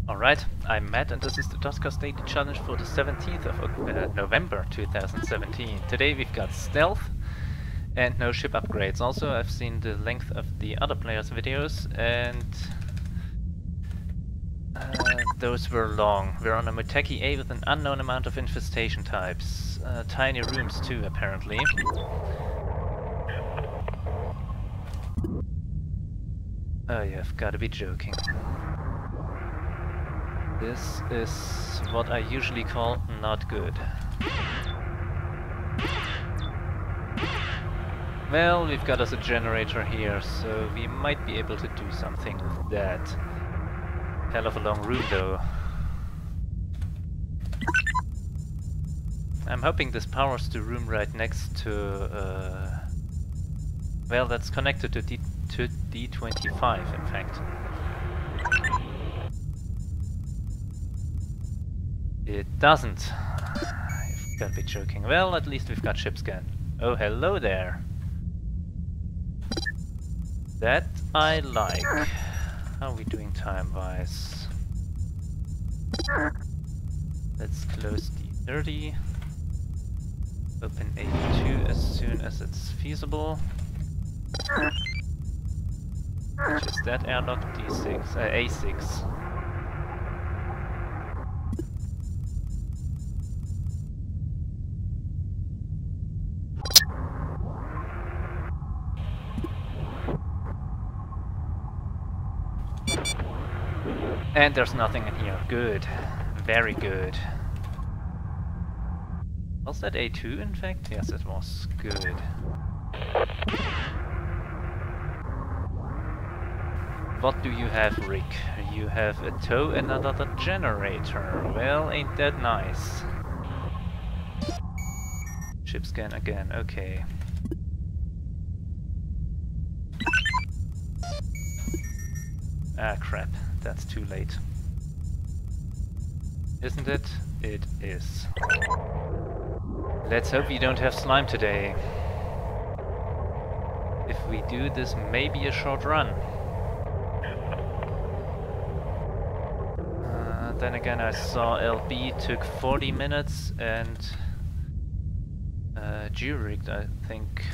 Alright, I'm Matt and this is the Duskers Daily Challenge for the 17th of November 2017. Today we've got stealth and no ship upgrades. Also, I've seen the length of the other players' videos and those were long. We're on a Muteki A with an unknown amount of infestation types. Tiny rooms too, apparently. Oh, you've gotta be joking. This is what I usually call not good. Well, we've got us a generator here, so we might be able to do something with that. Hell of a long room though. I'm hoping this powers the room right next to... well, that's connected to D25 in fact. It doesn't. You've got to be joking. Well, at least we've got ship scan. Oh, hello there. That I like. How are we doing time-wise? Let's close D30. Open A2 as soon as it's feasible. Which is that airlock? D6, A6. And there's nothing in here. Good. Very good. Was that A2 in fact? Yes, it was. Good. What do you have, Rick? You have a tow and another generator. Well, ain't that nice. Ship scan again, okay. Ah, crap. That's too late. Isn't it? It is. Let's hope we don't have slime today. If we do, this may be a short run. Then again, I saw LB took 40 minutes and Jurek, I think,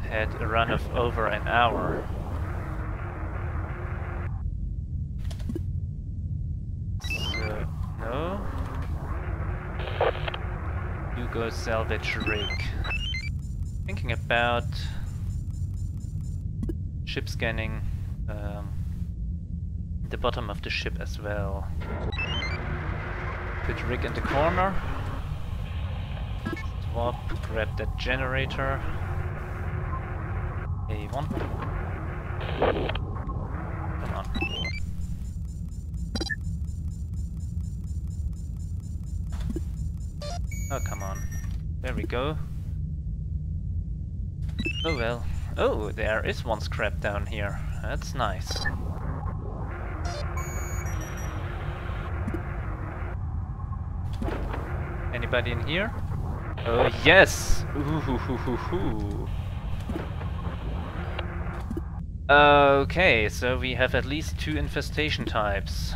had a run of over an hour. No. You go salvage rig. Thinking about ship scanning the bottom of the ship as well. Put rig in the corner. Swap, grab that generator. A1. Come on. Oh, come on. There we go. Oh well. Oh, there is one scrap down here. That's nice. Anybody in here? Oh, yes! Ooh. Okay, so we have at least 2 infestation types.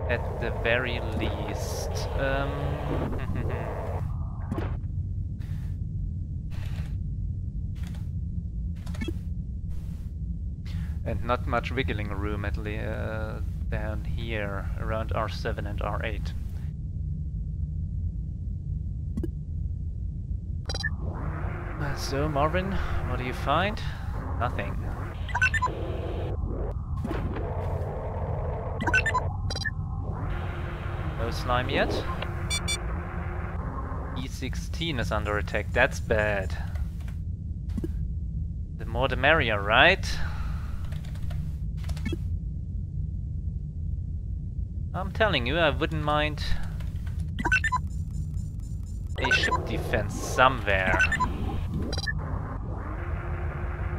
At the very least. And not much wiggling room at down here, around R7 and R8. So Marvin, what do you find? Nothing. No slime yet? E16 is under attack, that's bad. The more the merrier, right? I'm telling you, I wouldn't mind a ship defense somewhere.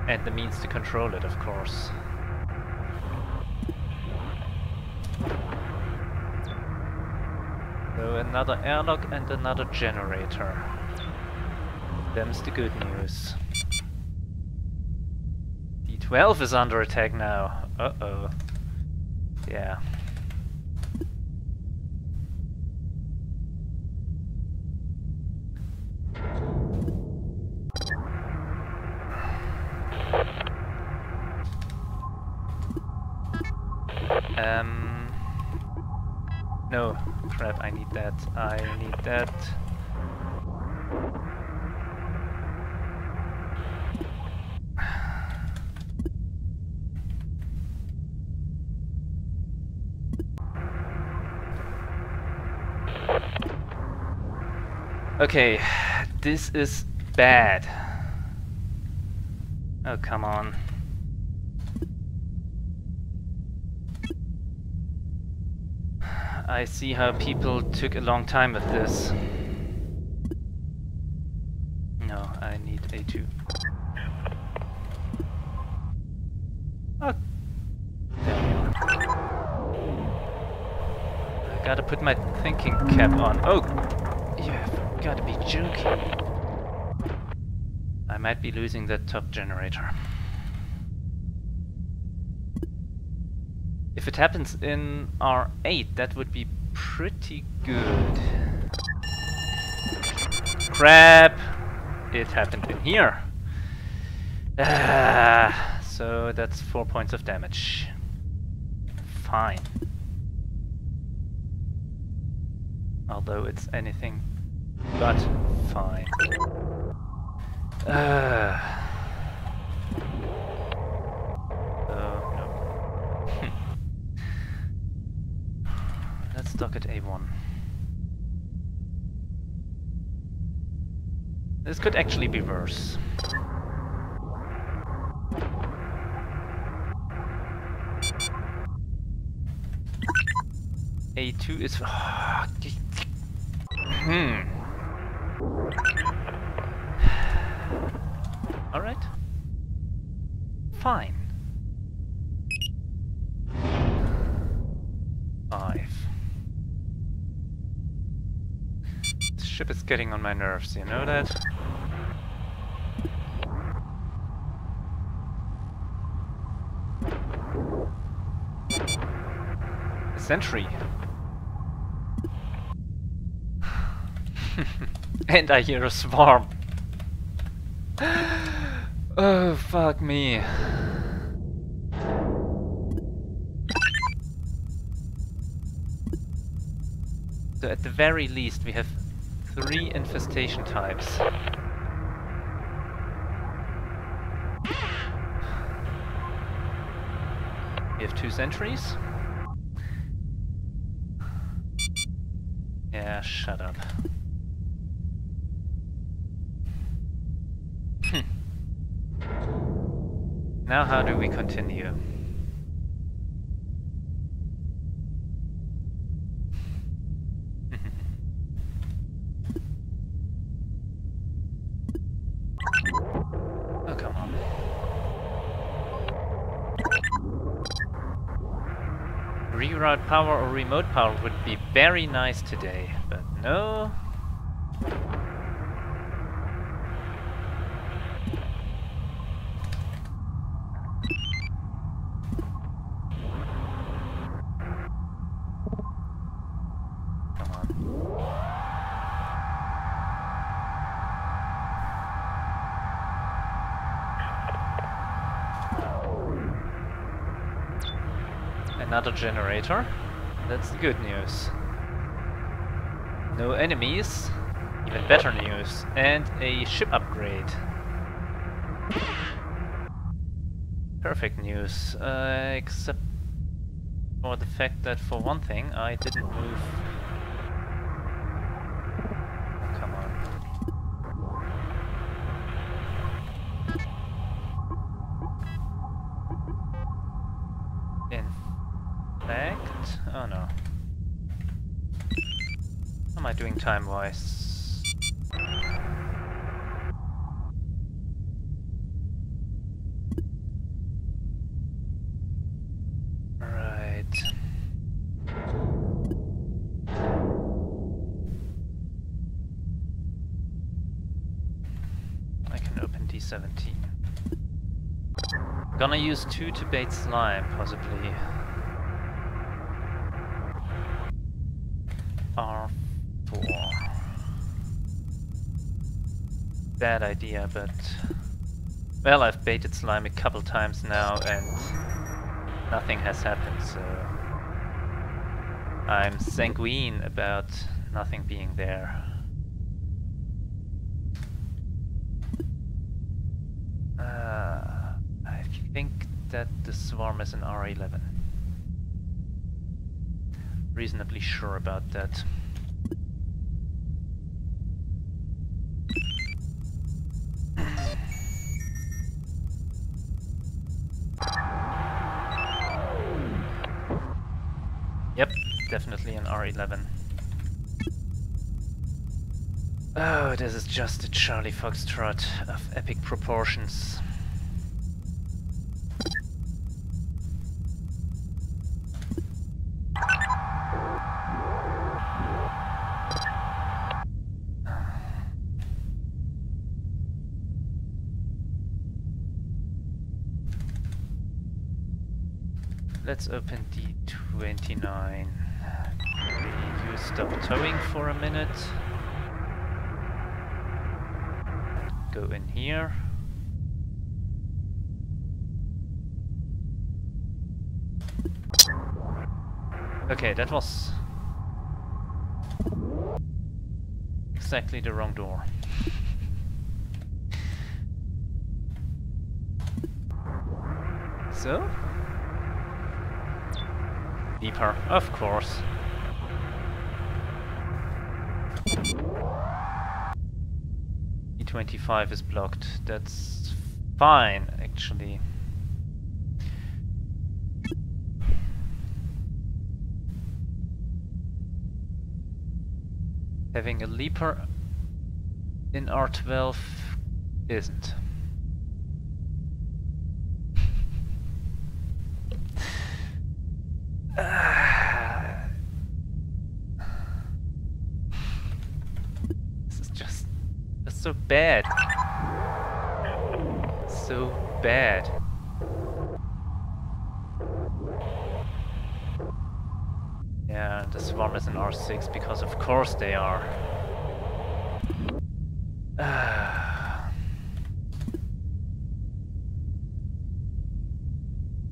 And the means to control it, of course. So another airlock and another generator. Them's the good news. D12 is under attack now. Uh-oh. Yeah. No, crap, I need that. I need that. Okay, this is bad. Oh, come on. I see how people took a long time with this. No, I need A2. Oh, there we are. I gotta put my thinking cap on. Oh, you've gotta be joking. I might be losing that top generator. If it happens in R8, that would be pretty good. Crap! It happened in here. So that's 4 points of damage. Fine. Although it's anything but fine. Let's dock at A1. This could actually be worse. A2 is... Alright. Fine. 5. This ship is getting on my nerves, you know that? A sentry. And I hear a swarm. Oh, fuck me. So at the very least we have 3 infestation types. We have 2 sentries. Yeah, shut up. Now how do we continue? Oh, come on. Reroute power or remote power would be very nice today, but no. Another generator. That's the good news. No enemies. Even better news. And a ship upgrade. Perfect news. Except for the fact that for one thing I didn't move. Oh, come on. Oh no. How am I doing time-wise? Right. I can open D17. Gonna use 2 to bait slime, possibly. R4. Bad idea, but... Well, I've baited slime a couple times now and nothing has happened, so... I'm sanguine about nothing being there. I think that the swarm is an R11. Reasonably sure about that. Yep, definitely an R11. Oh, this is just a Charlie Foxtrot of epic proportions. Let's open D29. You stop towing for a minute. Go in here. Okay, that was exactly the wrong door. So? Deeper, of course. E25 is blocked. That's fine, actually. Having a leaper in R12 isn't. This is just so bad. So bad. Yeah, the swarm is an R6 because of course they are.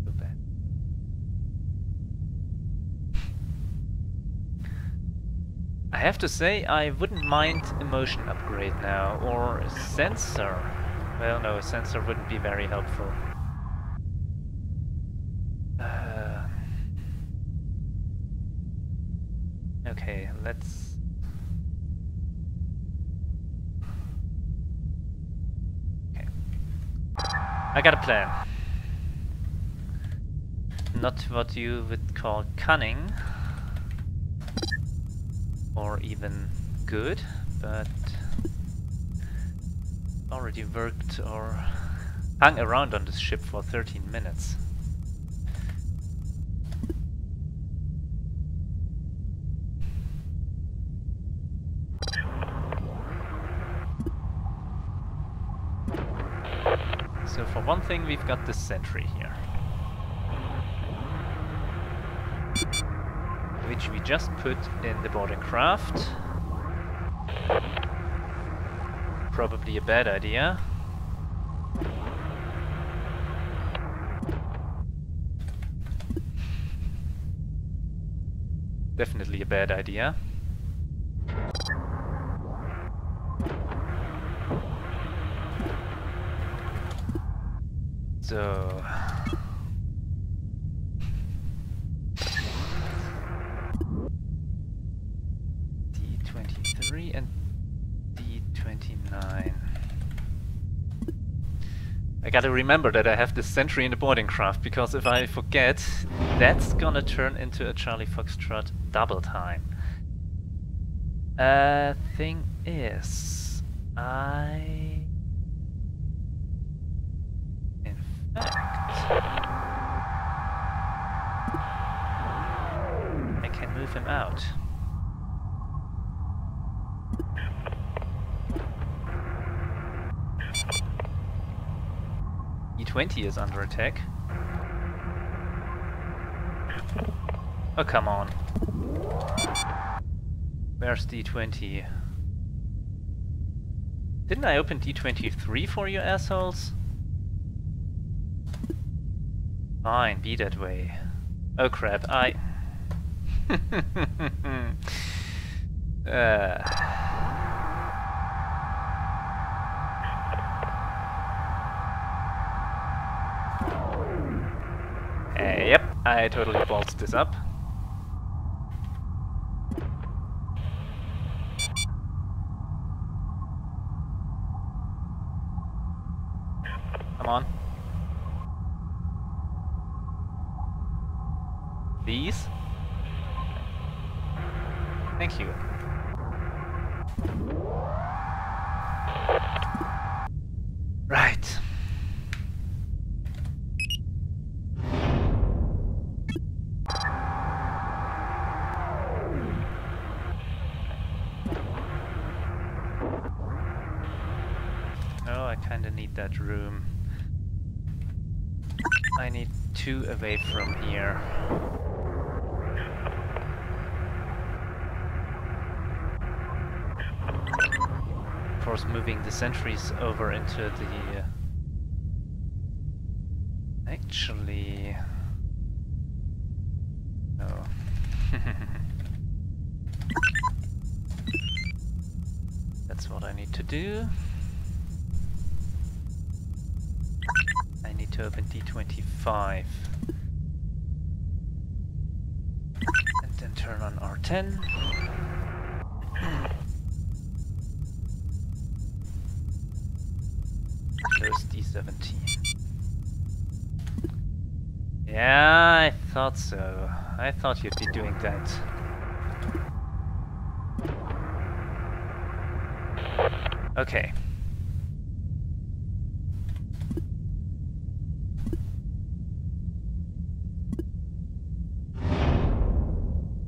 So bad. I have to say, I wouldn't mind a motion upgrade now, or a sensor. Well, no, a sensor wouldn't be very helpful. Okay, let's... Okay. I got a plan. Not what you would call cunning, or even good, but already worked or hung around on this ship for 13 minutes. So for one thing, we've got this sentry here, which we just put in the boarding craft. Probably a bad idea. Definitely a bad idea. So... D23 and D29. I gotta remember that I have this sentry in the boarding craft, because if I forget, that's gonna turn into a Charlie Foxtrot double time. Thing is, I can move him out. E20 is under attack. Oh, come on. Where's D20? Didn't I open D23 for you assholes? Fine, be that way. Oh crap, Yep, I totally ballsed this up. Come on. These? Thank you. Right. Oh, I kinda need that room. I need 2 away from here. Of course, moving the sentries over into the... Actually... No. That's what I need to do. I need to open D25. And then turn on R10. Close D17. Yeah, I thought so. I thought you'd be doing that. Okay.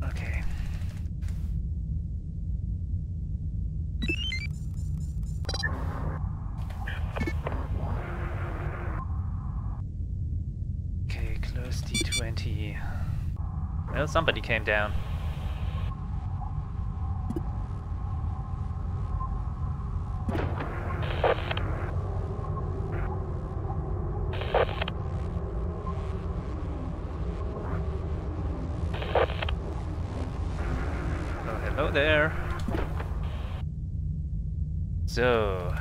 Okay. Okay, close D20. Well, somebody came down. Oh, hello there. So,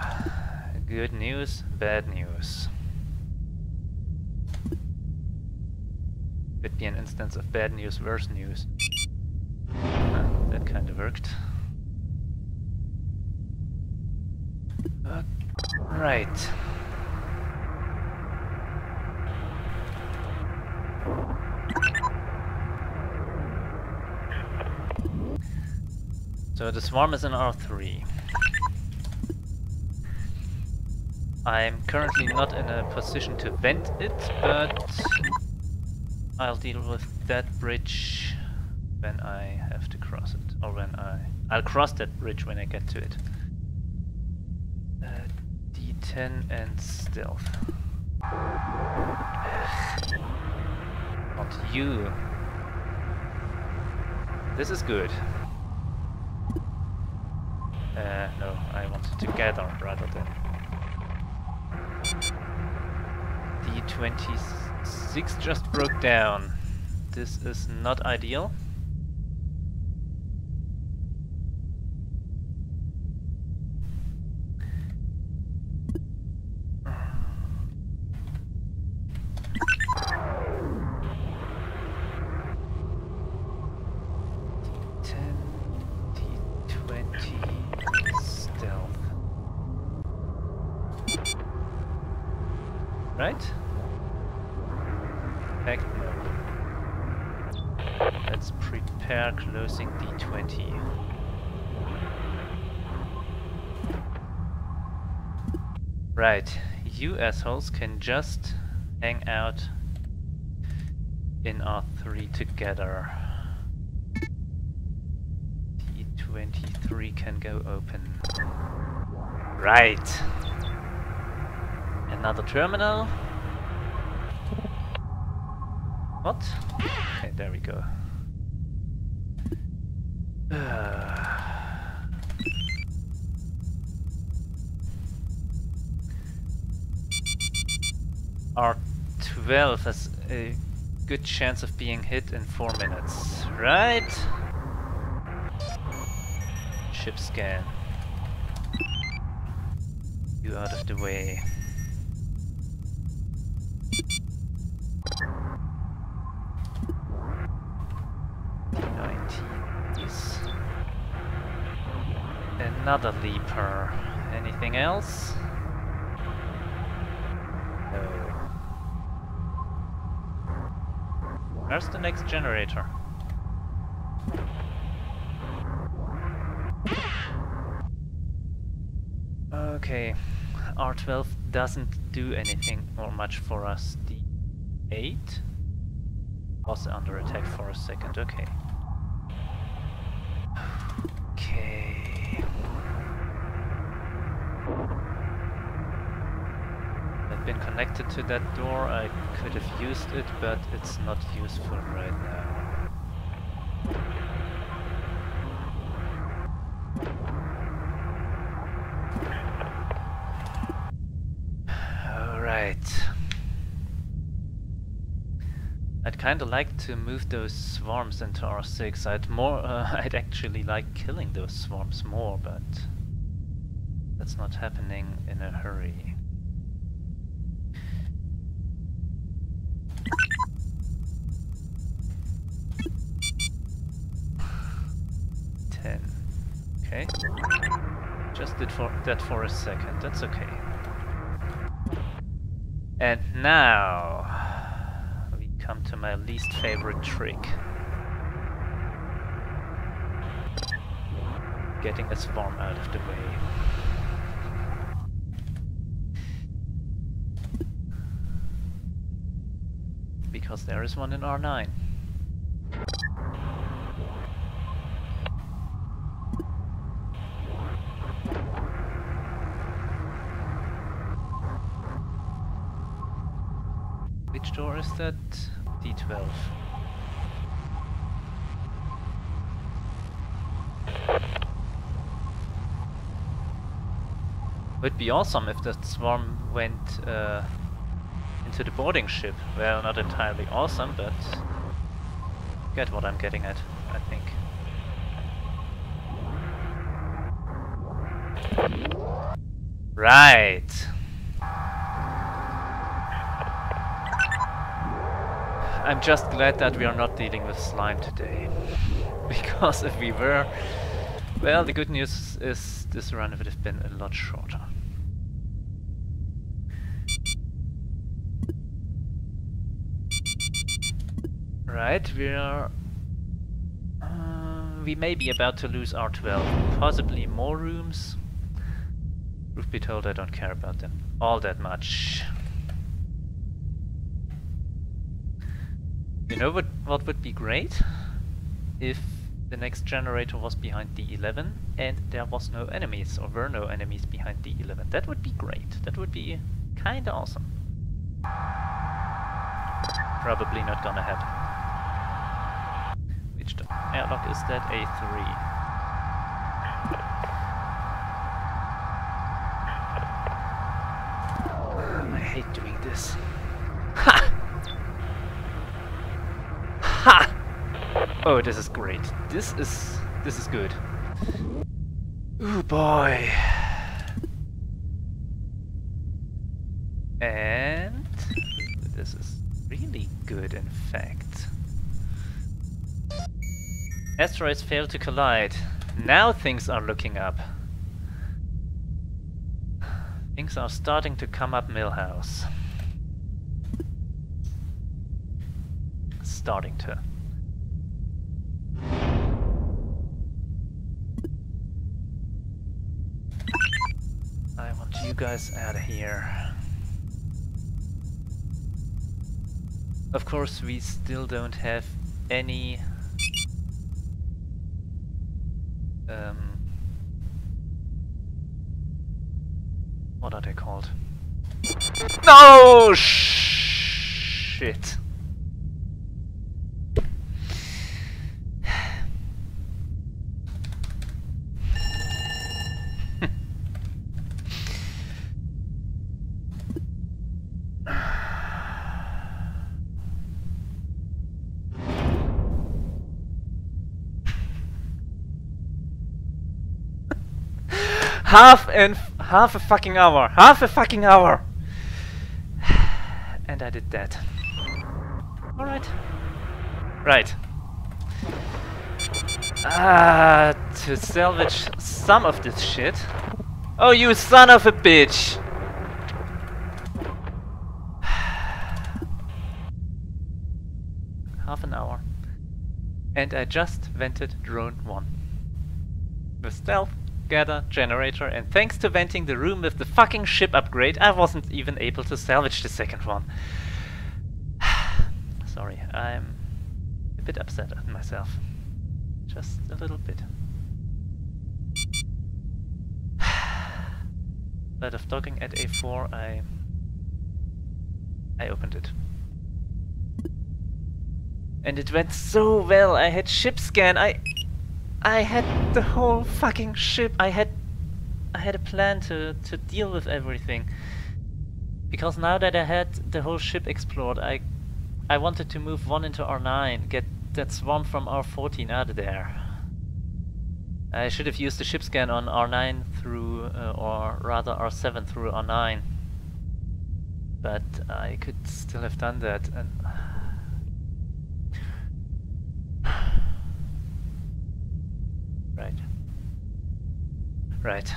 good news, bad news. Could be an instance of bad news, worse news. That kind of worked. Right. So the swarm is in R3. I'm currently not in a position to vent it, but I'll deal with that bridge when I have to cross it, or when I'll cross that bridge when I get to it. D10 and stealth. Not you. This is good. No, I wanted to gather rather than... D26 just broke down. This is not ideal. Right? Heck no. Let's prepare closing D20. Right, you assholes can just hang out in R3 together. D23 can go open. Right. Another terminal. What? Okay, there we go. R12 has a good chance of being hit in 4 minutes, right? Ship scan. You out of the way. Another leaper. Anything else? No. Where's the next generator? Okay. R12 doesn't do anything or much for us. D8 was under attack for a second. Okay. Okay. I've been connected to that door. I could have used it, but it's not useful right now. Alright. I'd kinda like to move those swarms into R6. I'd actually like killing those swarms more, but that's not happening in a hurry. Okay. Just did that for a second. That's okay. And now we come to my least favorite trick. Getting a swarm out of the way. Because there is one in R9. Which door is that? D12. Would be awesome if that swarm went into the boarding ship. Well, not entirely awesome, but you get what I'm getting at, I think. Right. I'm just glad that we are not dealing with slime today. Because if we were... Well, the good news is this run would have been a lot shorter. Right, we are... we may be about to lose R12. Possibly more rooms. Truth be told, I don't care about them all that much. You know what would be great? If the next generator was behind D11 and there was no enemies, or were no enemies behind D11. That would be great. That would be kinda awesome. Probably not gonna happen. Which airlock is that? A3. I hate doing this. Ha! Ha! Oh, this is great. This is good. Ooh boy. And this is really good, in fact. Asteroids fail to collide. Now things are looking up. Things are starting to come up Millhouse. Starting to. I want you guys out of here. Of course, we still don't have any what are they called? No! Shit. Half a fucking hour. Half a fucking hour. And I did that. Alright. Right. To salvage some of this shit. Oh, you son of a bitch! Half an hour. And I just vented drone 1. With stealth, gather, generator, and thanks to venting the room with the fucking ship upgrade, I wasn't even able to salvage the second one. Sorry, I'm a bit upset at myself. Just a little bit. Instead of docking at A4, I opened it. And it went so well. I had ship scan. I had the whole fucking ship. I had a plan to deal with everything. Because now that I had the whole ship explored, I wanted to move 1 into R9, get that swarm from R14 out of there. I should have used the ship scan on R9 through, or rather R7 through R9. But I could still have done that, and right. Right.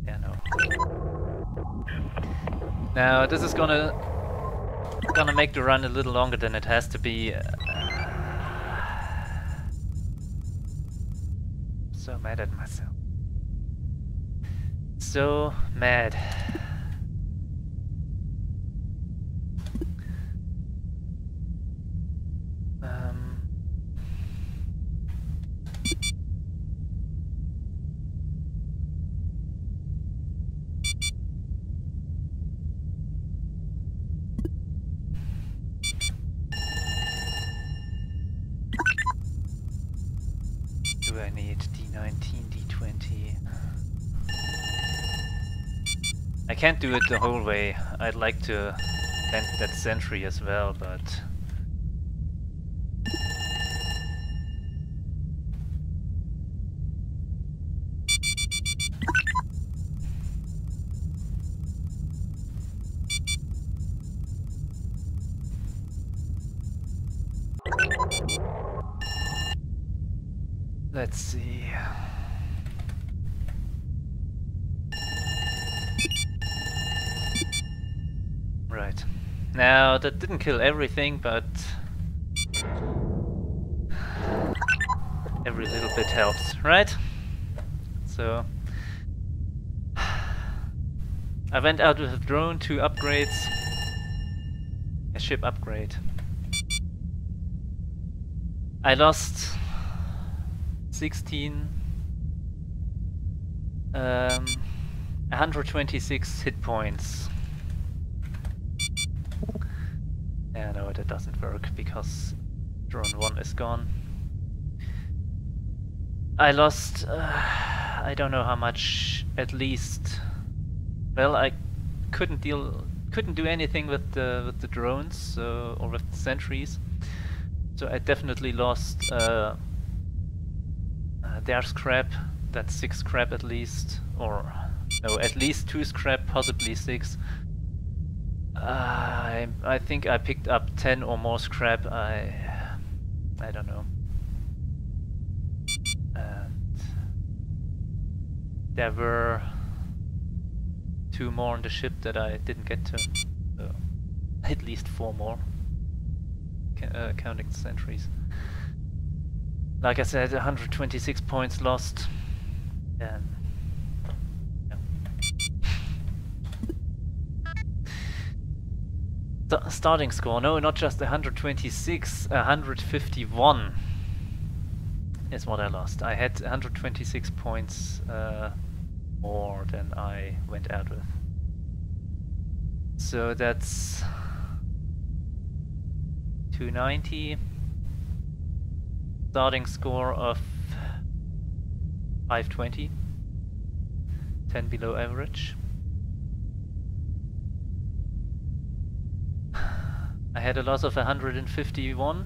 Yeah, no. Now this is gonna make the run a little longer than it has to be. So mad at myself. So mad. Do I need D19, D20? I can't do it the whole way. I'd like to vent that sentry as well, but let's see. Right. Now, that didn't kill everything, but every little bit helps, right? So I went out with a drone, 2 upgrades, a ship upgrade. I lost 16, 126 hit points. Yeah, no, that doesn't work because drone 1 is gone. I lost, I don't know how much, at least. Well, I couldn't do anything with the drones, so, or with the sentries. So I definitely lost their scrap. That's 6 scrap at least, or no, at least 2 scrap, possibly 6. I think I picked up 10 or more scrap. I don't know. And there were 2 more on the ship that I didn't get to. So at least 4 more, counting the sentries. Like I said, 126 points lost. And starting score, no, not just 126, 151. is what I lost. I had 126 points more than I went out with. So that's 290. Starting score of 520. 10 below average. I had a loss of 151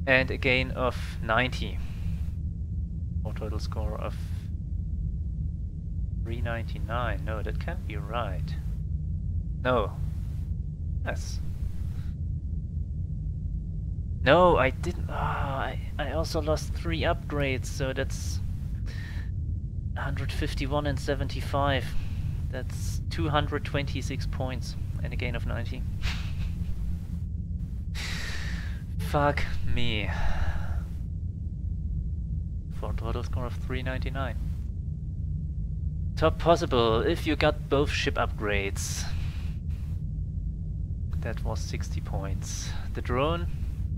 and a gain of 90 for a total score of 399. No, that can't be right. No. Yes. No, I didn't. I also lost 3 upgrades, so that's 151 and 75. That's 226 points and a gain of 90. Fuck me. For a total score of 399. Top possible if you got both ship upgrades. That was 60 points. The drone,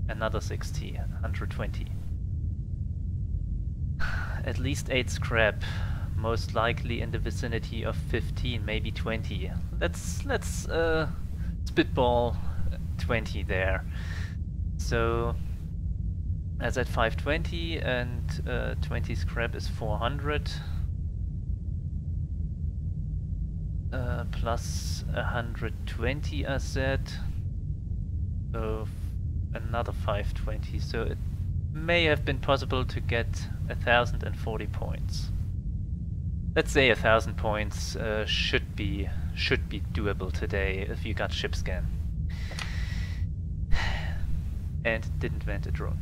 another 60, 120. At least 8 scrap. Most likely in the vicinity of 15, maybe 20. Let's spitball 20 there. So as at 520 and 20 scrap is 400. Plus 120 I said. So another 520. So it may have been possible to get 1040 points. Let's say 1000 points should be doable today if you got ship scan and didn't vent a drone.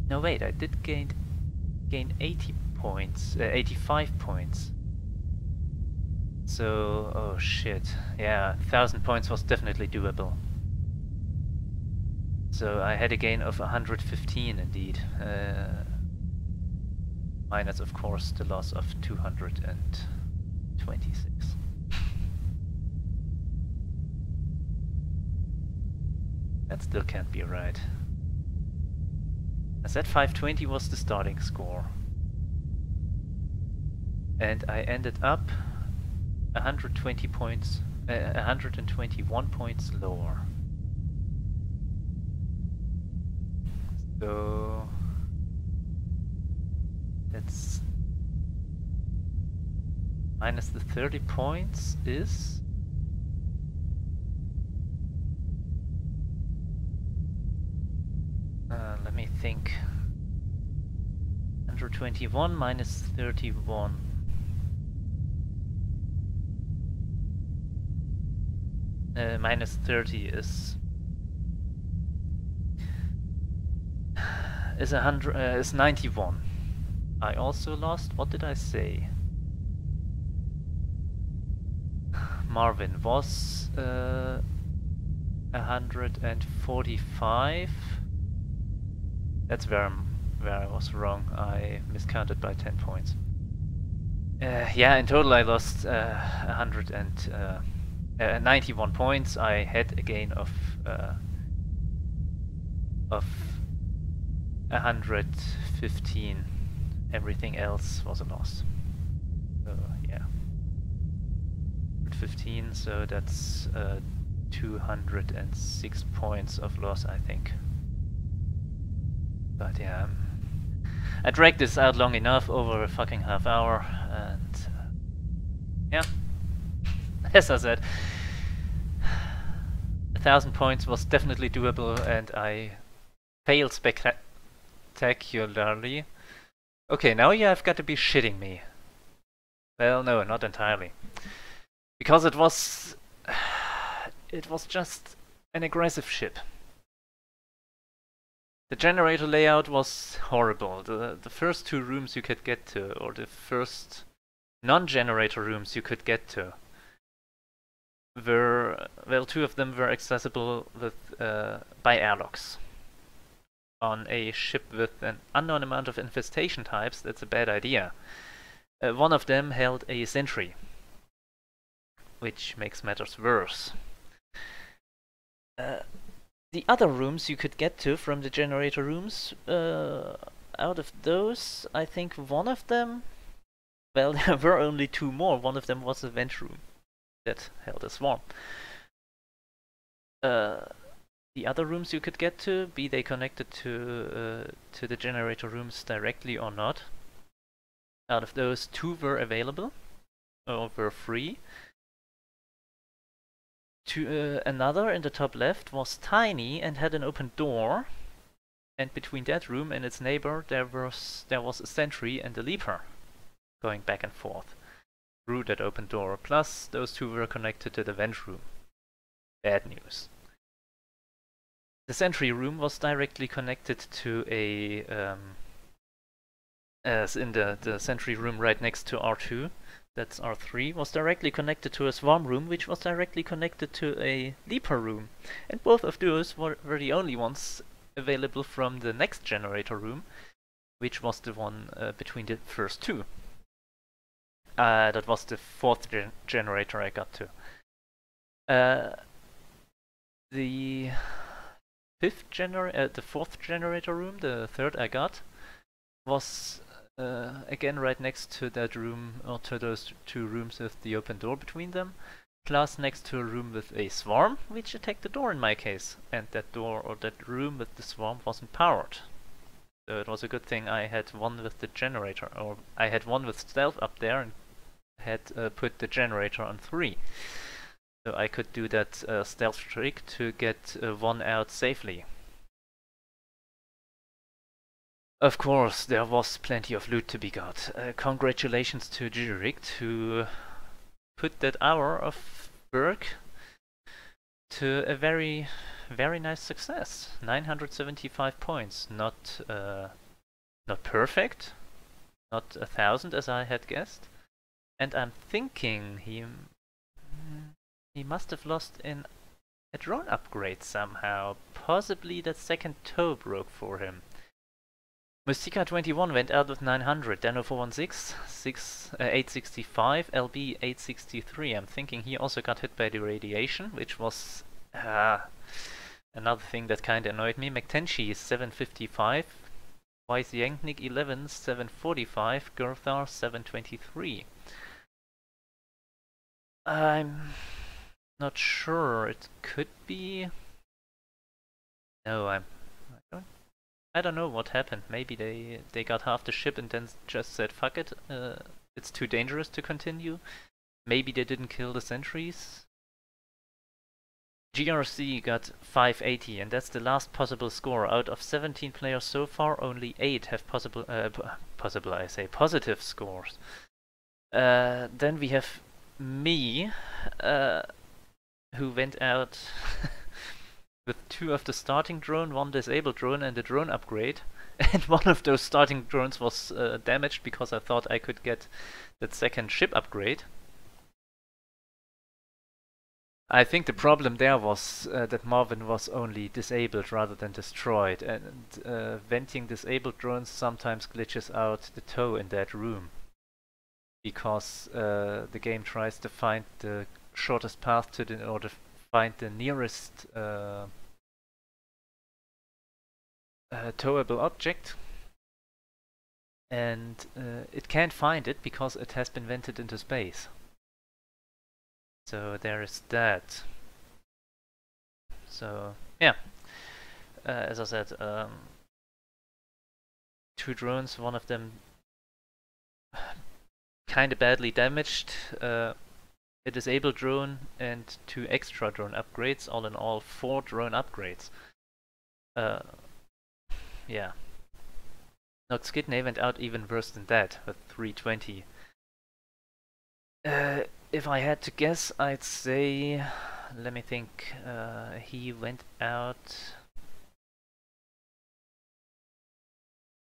No wait, I did gain 80 points, 85 points. So oh shit, yeah, 1000 points was definitely doable. So I had a gain of 115 indeed. Minus, of course, the loss of 226. That still can't be right. I said 520 was the starting score. And I ended up 120 points, 121 points lower. So that's minus the 30 points is let me think. 121 minus 31. Minus 30 is 91. I also lost. What did I say? Marvin was 145. That's where I was wrong. I miscounted by 10 points. Yeah, in total I lost 91 points. I had a gain of 115. Everything else was a loss. So yeah, 115. So that's 206 points of loss, I think. But yeah, I dragged this out long enough, over a fucking half hour, and yeah, as I said, 1000 points was definitely doable, and I failed spectacularly. Okay, now you have got to be shitting me. Well, no, not entirely, because it was just an aggressive ship. The generator layout was horrible. The first 2 rooms you could get to, or the first non-generator rooms you could get to, were, well, 2 of them were accessible with by airlocks. On a ship with an unknown amount of infestation types, that's a bad idea. One of them held a sentry, which makes matters worse. The other rooms you could get to from the generator rooms, out of those, I think one of them, well, there were only two more. One of them was a vent room that held a swarm. The other rooms you could get to, be they connected to the generator rooms directly or not, out of those, two were available, or were free. Another in the top left was tiny and had an open door, and between that room and its neighbor there was a sentry and a leaper going back and forth through that open door. Plus those two were connected to the vent room. Bad news. The sentry room was directly connected to a as in the sentry room right next to R2. That's R3, was directly connected to a swarm room, which was directly connected to a leaper room. And both of those were the only ones available from the next generator room, which was the one between the first two. That was the fourth generator I got to. The fourth generator room, the third I got, was again right next to that room, or to those two rooms with the open door between them, plus next to a room with a swarm, which attacked the door in my case, and that door or that room with the swarm wasn't powered. So it was a good thing I had one with the generator, or I had one with stealth up there and had put the generator on 3. So I could do that stealth trick to get one out safely. Of course, there was plenty of loot to be got. Congratulations to Jurik to put that hour of work to a very, very nice success. 975 points. Not perfect, not 1,000 as I had guessed. And I'm thinking he must have lost in a drone upgrade somehow. Possibly that second toe broke for him. Mustika21 went out with 900, Dano416, 865, LB 863. I'm thinking he also got hit by the radiation, which was another thing that kinda annoyed me. McTenshi 755, Wyziengnik 11 745, Gurthar 723. I'm not sure. It could be. No, I don't know what happened. Maybe they got half the ship and then just said fuck it, it's too dangerous to continue. Maybe they didn't kill the sentries. GRC got 580, and that's the last possible score. Out of 17 players so far, only 8 have positive scores. Then we have me, who went out with 2 of the starting drone, 1 disabled drone and a drone upgrade. And one of those starting drones was damaged because I thought I could get that second ship upgrade. I think the problem there was that Marvin was only disabled rather than destroyed, and venting disabled drones sometimes glitches out the toe in that room. Because the game tries to find the shortest path to or to find the nearest towable object, and it can't find it because it has been vented into space. So there is that. So yeah, as I said, 2 drones, one of them kinda badly damaged, a disabled drone and 2 extra drone upgrades, all in all 4 drone upgrades. Yeah. Noxkidney went out even worse than that, with 320. If I had to guess, I'd say, let me think, he went out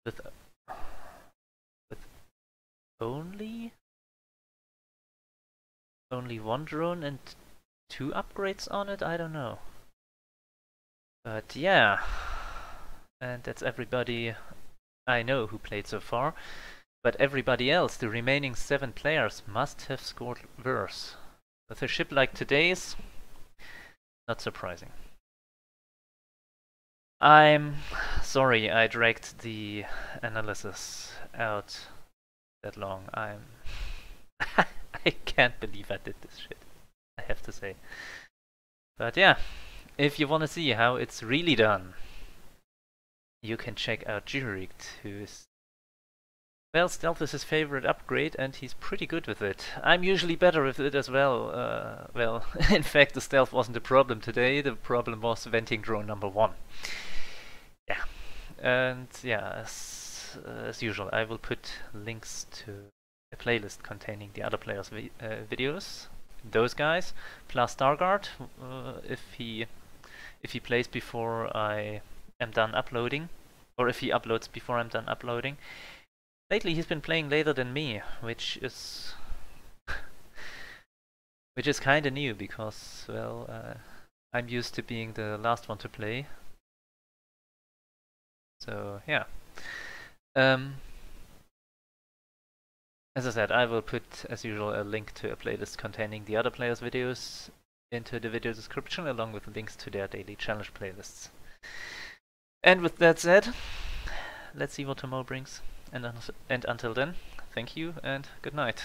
with only 1 drone and 2 upgrades on it? I don't know. But yeah, and that's everybody I know who played so far. But everybody else, the remaining 7 players, must have scored worse. With a ship like today's, not surprising. I'm sorry I dragged the analysis out that long. I can't believe I did this shit, I have to say. But yeah, if you want to see how it's really done, you can check out Juricht, who's... Well, stealth is his favorite upgrade, and he's pretty good with it. I'm usually better with it as well. Well, in fact, the stealth wasn't a problem today. The problem was venting drone number 1. Yeah, and yeah, as usual, I will put links to a playlist containing the other players' videos. Those guys, plus Starguard, if he plays before I am done uploading, or if he uploads before I'm done uploading. Lately he's been playing later than me, which is kinda new because, well, I'm used to being the last one to play. So yeah. As I said, I will put, as usual, a link to a playlist containing the other players' videos into the video description, along with links to their daily challenge playlists. And with that said, let's see what tomorrow brings. And until then, thank you and good night.